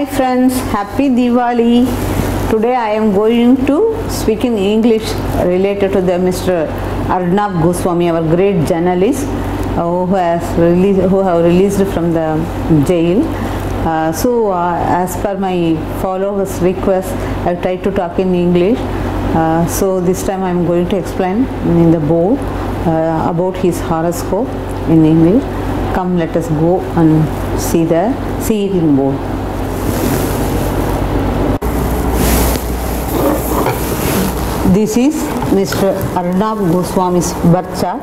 Hi friends, happy Diwali. Today I am going to speak in English related to the Mr. Arnab Goswami, our great journalist who have released from the jail. As per my followers' request, I tried to talk in English. So this time I am going to explain in the board about his horoscope in English. Come, let us go and see it in board. This is Mr. Arnab Goswami's birth chart.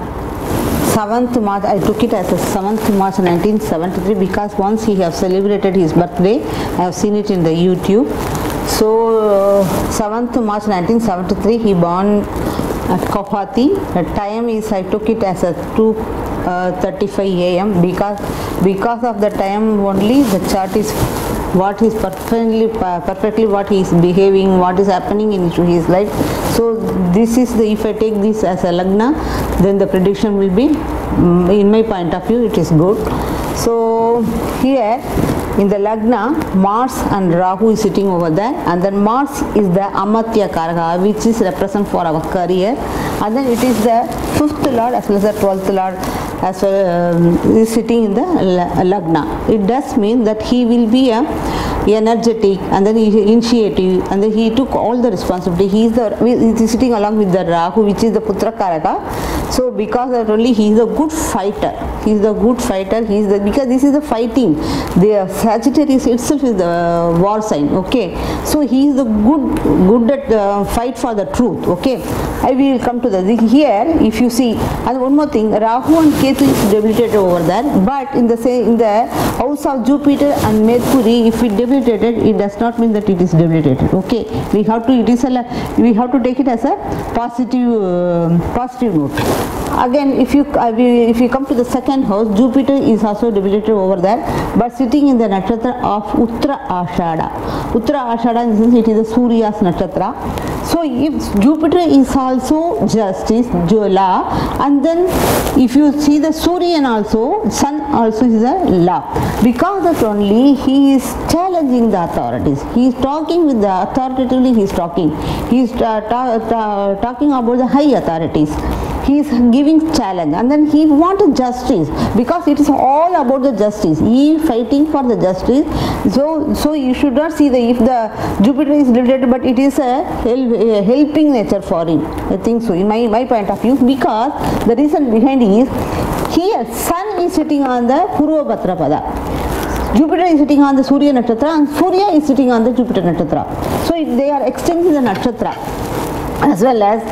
7th March, I took it as a 7th March 1973 because once he have celebrated his birthday, I have seen it in the YouTube. So 7th March 1973, he born at Guwahati. The time is, I took it as a 2:35 a.m. because of the time only the chart is what is perfectly what he is behaving, what is happening in his life. So this is the, if I take this as a lagna, then the prediction will be, in my point of view, it is good. So here in the lagna, Mars and Rahu is sitting over there, and then Mars is the Amatya Karaka, which is represent for our career, and then it is the 5th lord as well as the 12th lord as well is sitting in the lagna. It does mean that he will be a energetic and then initiative, and then he took all the responsibility. He is sitting along with the Rahu, which is the Putra Karaka. So because of only he is a good fighter. He is a good fighter. Because this is the fighting. The Sagittarius itself is the war sign. Okay. So he is the good at fight for the truth. Okay. I will come to the here. If you see, and one more thing, Rahu and Ketu is debilitated over there. But in the house of Jupiter and Mercury, if it debilitated, it does not mean that it is debilitated. Okay. We have to take it as a positive note. Again, if you come to the second house, Jupiter is also debilitated over there, but sitting in the nakshatra of Uttara Ashada. Uttara Ashada, in the sense, it is the Surya's nakshatra. So if Jupiter is also justice, Jola, and then if you see the Suryan also, Sun also is a law. Because of only he is challenging the authorities. He is talking with the authoritatively. He is talking. He is talking about the high authorities. He is giving challenge, and then he wanted justice because it is all about the justice. He is fighting for the justice. So you should not see if the Jupiter is debilitated, but it is a helping nature for him. I think so, in my point of view, because the reason behind is here Sun is sitting on the Purva Bhadrapada. Jupiter is sitting on the Surya Nakshatra and Surya is sitting on the Jupiter Nakshatra. So they are extending the Nakshatra, as well as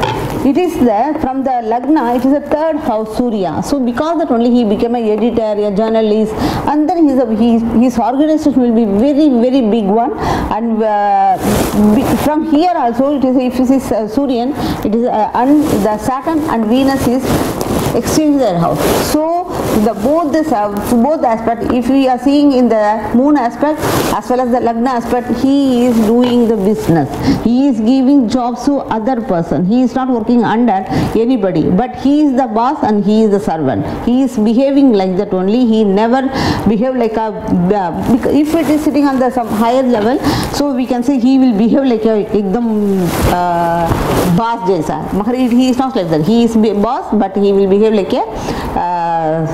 it is from the lagna, it is the 3rd house Surya. So because that only he became an editor, a journalist, and then his organization will be very, very big one. And from here also, it is, if it is Suryan, it is the Saturn and Venus is exchange their house. So both aspect, if we are seeing in the moon aspect as well as the lagna aspect, he is doing the business. He is giving jobs to other person. He is not working under anybody, but he is the boss and he is the servant. He is behaving like that only. He never behave like if it is sitting on the some higher level, so we can say he will behave like a boss jaisa. He is not like that. He is boss, but he will behave like a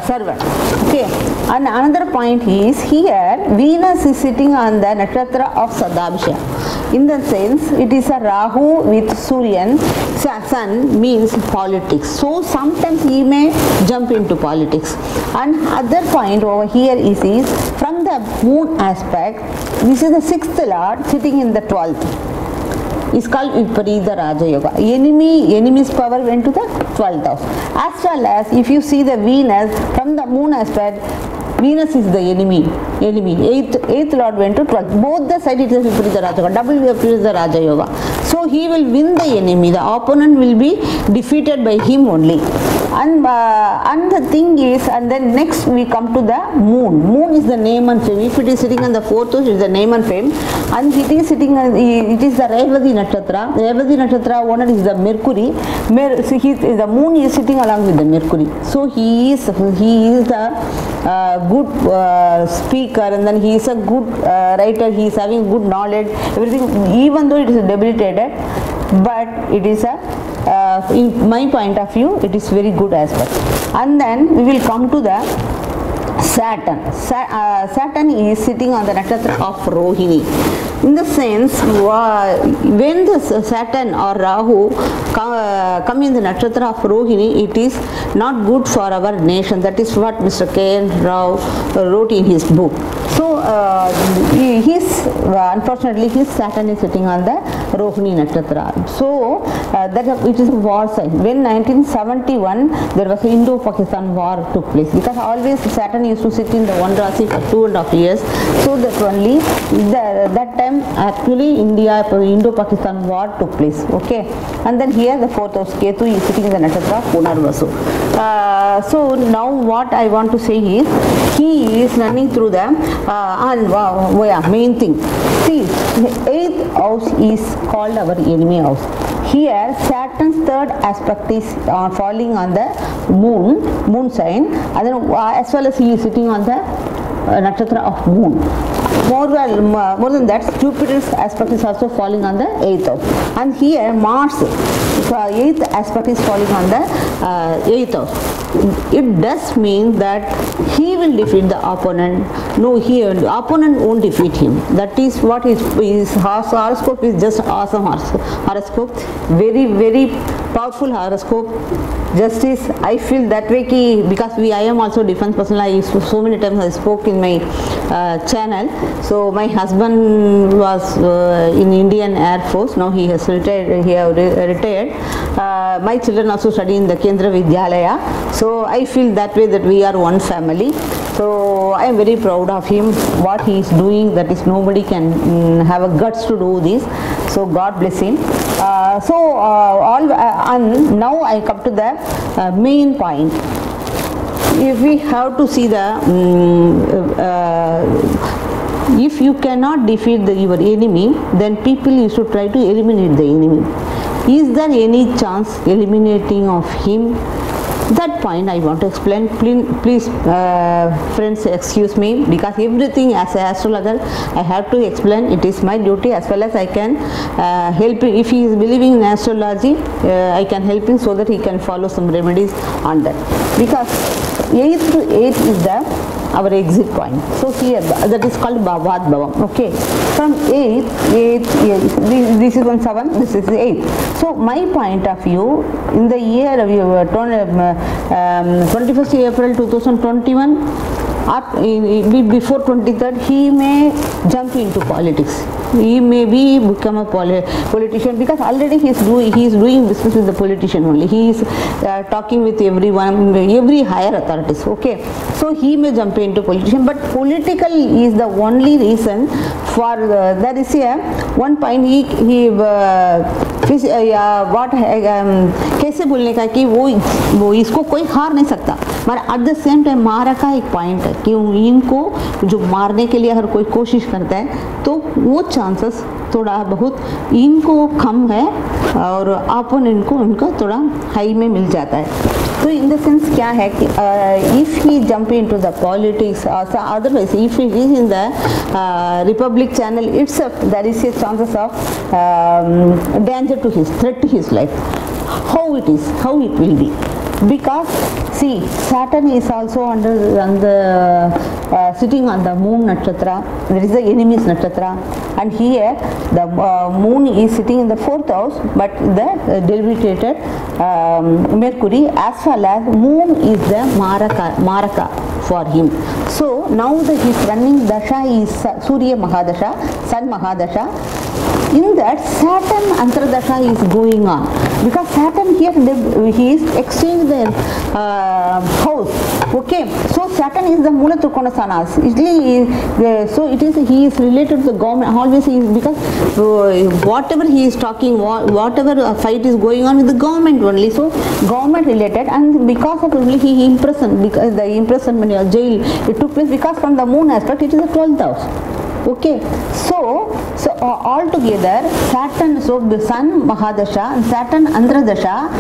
servant. Okay. And another point is here Venus is sitting on the nakshatra of Sadabhya. In the sense, it is a Rahu with Suryan. Sun means politics. So sometimes he may jump into politics. And other point over here is from the moon aspect, this is the 6th lord sitting in the 12th. Is called Viparita Raja Yoga. Enemy's power went to the 12th house. As well as if you see the Venus from the moon aspect, Venus is the enemy. 8th lord went to 12th. Both the side it is Viparita Raja Yoga, double Viparita Raja Yoga. So he will win the enemy. The opponent will be defeated by him only. And the thing is, and then next we come to the moon. Moon is the name and fame. If it is sitting on the 4th house, it is the name and fame. And it is sitting on, it is the Revati Nakshatra. The Revati Nakshatra owner is the Mercury. The moon is sitting along with the Mercury. So he is the good speaker, and then he is a good writer, he is having good knowledge, everything, even though it is debilitated, but it is a in my point of view it is very good as well. And then we will come to the Saturn. Saturn is sitting on the nakshatra of Rohini. In the sense, when the Saturn or Rahu come in the nakshatra of Rohini, it is not good for our nation. That is what Mr. K.N. Rao wrote in his book. So, unfortunately, his Saturn is sitting on the Rohini nakshatra. So, that it is a war sign. When 1971, there was an Indo-Pakistan war took place, because always Saturn used to sit in the one Rasi for 2.5 years. So that only that time actually Indo-Pakistan war took place. Okay, and then here the fourth house Ketu is sitting in the nakshatra of Punarvasu. So now what I want to say is, he is running through the main thing. See, 8th house is called our enemy house. Here Saturn's third aspect is falling on the moon sign, and then as well as he is sitting on the nakshatra of moon. More than that, Jupiter's aspect is also falling on the 8th house, and here Mars 8th aspect is falling on the 8th house. It does mean that he will defeat the opponent. No, the opponent won't defeat him. That is what his horoscope is. Just awesome horoscope, very, very powerful horoscope. Justice, I feel that way because I am also defense personnel. So many times I spoke in my channel. So my husband was in Indian Air Force. Now he has retired. My children also study in the Kendra Vidyalaya. So I feel that way, that we are one family. So I am very proud of him. What he is doing, that is nobody can have a guts to do this. So God bless him. And now I come to the main point. If we have to see the if you cannot defeat your enemy, then people used to try to eliminate the enemy. Is there any chance eliminating of him? That point I want to explain. Please friends, excuse me, because everything as an astrologer I have to explain. It is my duty, as well as I can help him. If he is believing in astrology, I can help him so that he can follow some remedies on that. Because 8th to 8 is our exit point. So here that is called Bhavat Bhavam. Okay, from 8, this is 7, this is 8. So my point of view, in the year 21st April 2021 or before 23rd, he may jump into politics. He may become a politician, because already he is doing business with the politician only. He is talking with everyone, every higher authorities. Okay, so he may jump into politician, but political is the only reason for there is a one point कैसे बोलने का कि वो इसको कोई हार नहीं सकता, मगर एट द सेम टाइम मारा का एक पॉइंट है कि इनको जो मारने के लिए अगर कोई कोशिश करता है तो वो चांसेस थोड़ा बहुत इनको कम है और अपोनेंट को उनको थोड़ा हाई में मिल जाता है. तो इन द सेंस क्या है कि if he jump into the politics, otherwise if he is in the Republic channel itself, there is a chances of danger to his, threat to his life. How it will be, because see, Saturn is also sitting on the moon nakshatra. There is the enemy's nakshatra, and here the moon is sitting in the 4th house, but the debilitated Mercury, as well as moon is the maraka for him. So now that he is running dasha is Surya Mahadasha, Sun Mahadasha. In that, Saturn Antardasha is going on, because Saturn here he is exchanging the house. Okay, so Saturn is the Mula Trikonasana. So it is, he is related to the government. Always he is, because whatever he is talking, whatever fight is going on with the government only. So government related, and because of only he imprisoned, because the imprisonment or jail it took place because from the moon aspect it is the 12th house. Okay, so all together Saturn, so the Sun Mahadasha and Saturn Andradasha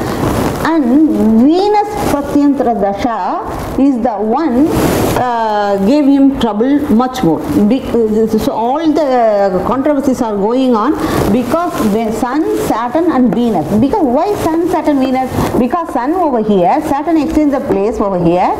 and Venus Pratyam Manvantara Dasha is the one gave him trouble much more. So all the controversies are going on because the Sun, Saturn and Venus. Because why Sun, Saturn, Venus? Because Sun over here, Saturn exchanged the place over here,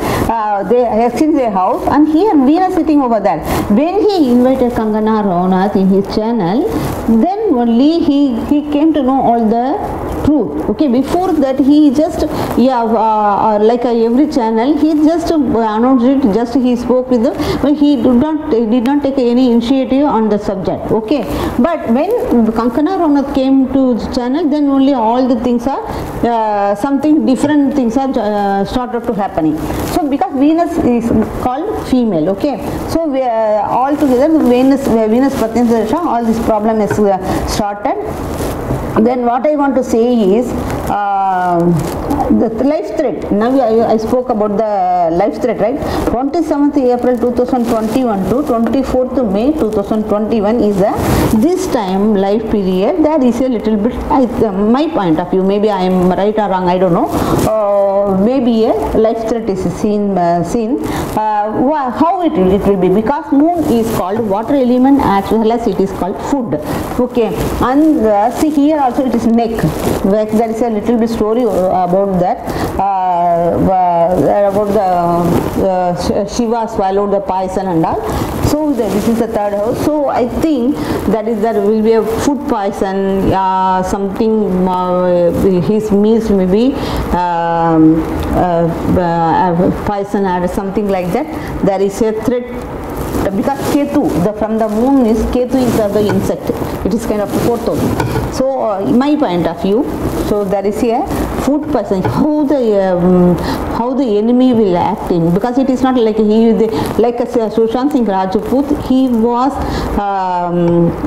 they exchanged their house, and here Venus sitting over there. When he invited Kangana Ranaut in his channel, then only he came to know all the truth. Okay, before that he just like every channel he just announced it, just he spoke with them, but he did not take any initiative on the subject. Okay, but when Kangana Ranaut came to the channel, then only all the things are something different things are started to happening. So because Venus is called female, okay, so we all together Venus Patni Dasha, all this problem is started. Then what I want to say is the life threat. Now I spoke about the life threat, right? 27th April 2021 to 24th May 2021 is this time life period. There is a little bit, my point of view, maybe I am right or wrong, I don't know. Maybe a life threat is seen. How it will be? Because moon is called water element as well as it is called food. Okay, and see here also it is neck. There is a little bit story about that. About the Shiva swallowed the poison and all. So this is the third house. So I think there will be a food poison, something. His meals may be poison or something like that. There is a threat. Because Ketu, from the moon is Ketu is the insect. It is kind of fourth house. So my point of view, so there is a food poison. How the enemy will act in, because it is not like like Sushant Singh Rajput. He was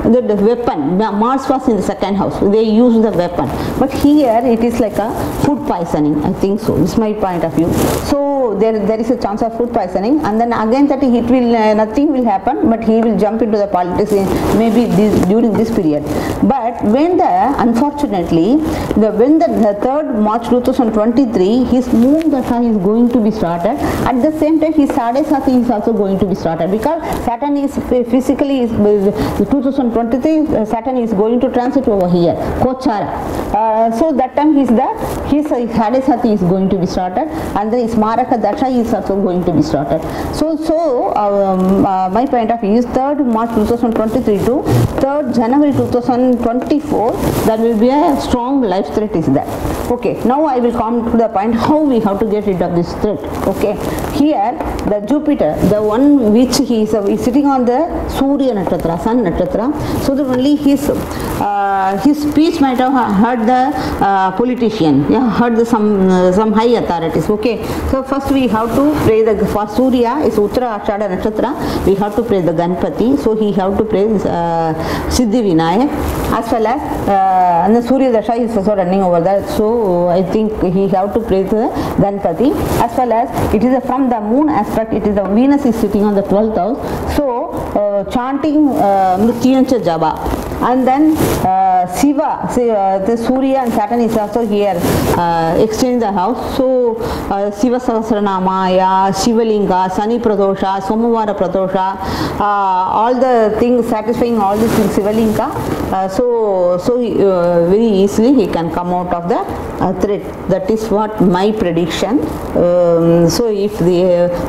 the weapon. Mars was in the second house. They used the weapon, but here it is like a food poisoning. I think so. This is my point of view. So there is a chance of food poisoning, and then again that it will nothing will happen, but he will jump into the politics maybe during this period. But when unfortunately when the 3rd March 2023 his moon Dasha is going to be started, at the same time his Sadesati is also going to be started, because Saturn is physically 2023 Saturn is going to transit over here, Kochara. So that time his Sadesati is going to be started, and then his Maraka Dasha is also going to be started. So my point of view is 3rd March 2023 to 3rd January 2024, there will be a strong life threat is there. Okay, now I will come to the point how we have to get rid of this threat. Okay, here the Jupiter, the one which he is sitting on the Surya Nakshatra, Sun Nakshatra, so that only his speech might have hurt the politician, hurt some high authorities. Okay, so first we have to pray for Surya is Uttara Ashada Nakshatra, we have to pray the Ganpati, so he have to pray Siddhi Vinayak, as well as and the Surya Dasha is also running over there, so I think he have to pray the Ganpati, as well as it is from the moon aspect, it is the Venus is sitting on the 12th house, so chanting Mrityancha Japa, and then Shiva, the Surya and Saturn is also here, exchange the house, so Shiva Sahasranama, Shivalinga, Sani Pradosha, Somavara Pradosha, all the things, satisfying all these things Shivalinga, so very easily he can come out of the threat. That is what my prediction. So if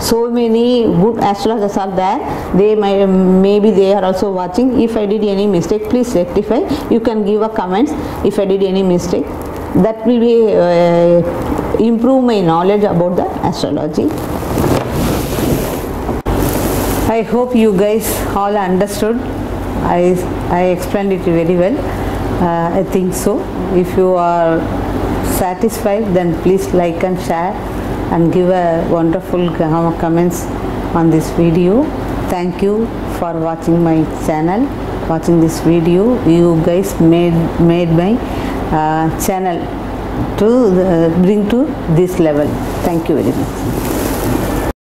so many good astrologers are there, they maybe they are also watching. If I did any mistake, please rectify. You can give a comments if I did any mistake. That will be improve my knowledge about the astrology. I hope you guys all understood. I explained it very well. I think so. If you are satisfied, then please like and share and give a wonderful comments on this video. Thank you for watching my channel, watching this video. You guys made my channel to bring to this level. Thank you very much.